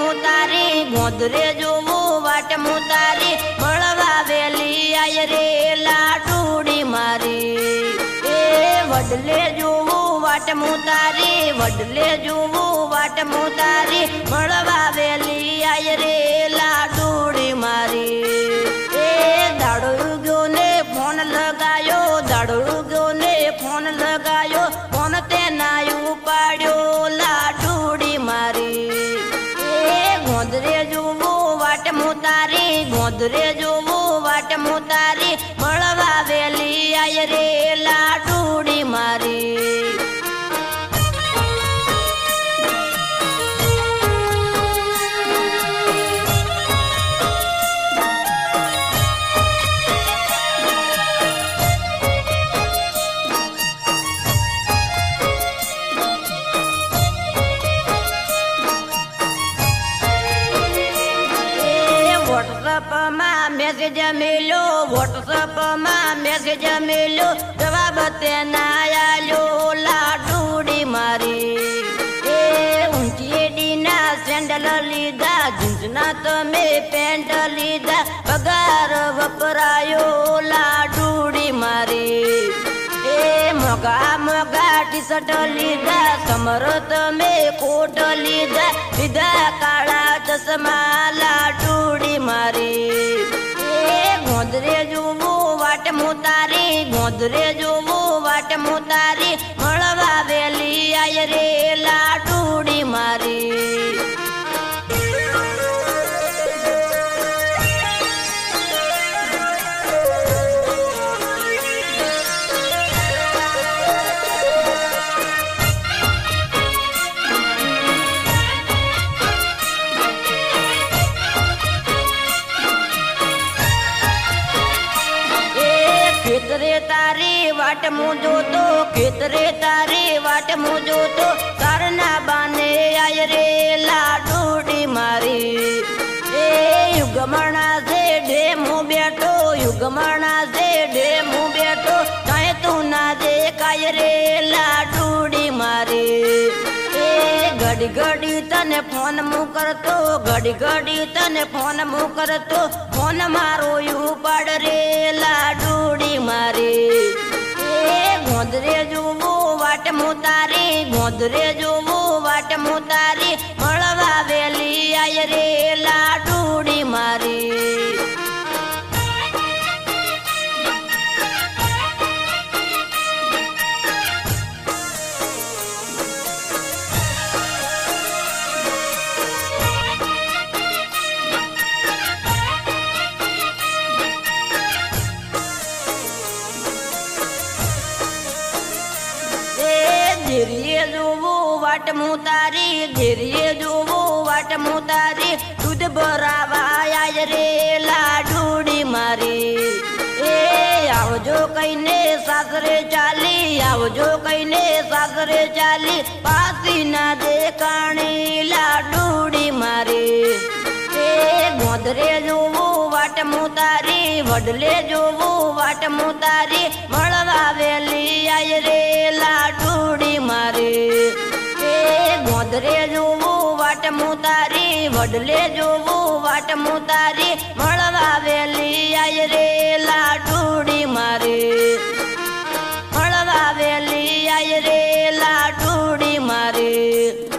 મુતારી ગોંદરે જોવું વાટ મુતારી મળવા વેલી આય રે લાડુડી મારી એ વડલે જોવું વાટ મુતારી વડલે જોવું વાટ મુતારી મળવા વેલી આય રે લાડુડી મારી એ દાડો ગયો ને ફોન લગાયો દાડો ગયો ને ફોન લગાયો ફોન તે ના ઉપાડ્યો લાડુડી મારી એ ગોંદરે જોવું વાટ મુતારી ગોંદરે જોવું વાટ મુતારી મળવા વેલી આય રે લાડુડી મારી WhatsApp માં મેસેજ મેલો WhatsApp માં મેસેજ મેલો જવાબ તે ના આલ્યો લાડુડી મારી એ ઊંચી એડીના સેન્ડલ લીધા જીન્સના તમે પેન્ટ લીધા પગાર વપરાયો લાડુડી મારી એ મોગા મોગા ટી શર્ટ લીધા સમર તમે કોટ લીધા લીધા કાળા ચશ્મા લાડુડી મારી એ ગોંદરે જોવું વાટ મુતારી ગોંદરે જોવું વાટ મુતારી મળવા વેલી આય રે લાડુડી મારી ખેતરે તારી વાટ મુજો તો ખેતરે તારી વાટ મુજો તો તારના બાને આય રે લાડુડી મારી એ યુગમણા છે ડેમો બેઠો યુગમણા છે ડેમો બેઠો કાંઈ તું ના દેખાય રે લાડુડી મારી એ ઘડી ઘડી તને ફોન મું કરતો ઘડી ઘડી તને ફોન મું કરતો ફોન મારો ઉપાડ રે લાડુડી મારી એ ગોંદરે જોવું વાટ મુતારી ગોંદરે જોવું વાટ મુતારી મળવા વેલી આય રે લાડુડી મારી ધીરે જોવું વાટ મુતારી ધીરે જોવું વાટ મુતારી દૂધ ભરાવા આય રે લાડુડી મારી એ આવજો કઈને સાસરે ચાલી આવજો કઈને સાસરે ચાલી પાસી ના દેખાણી લાડુડી મારી એ ગોંદરે જોવું વાટ મુતારી વડલે જોવું વાટ મુતારી મળવા વેલી આય રે લાડુડી મારી એ ગોંદરે જોવું વાટ મુતારી વડલે જોવું વાટ મુતારી મળવા વેલી આય રે લાડુડી મારી મળવા વેલી આય રે લાડુડી મારી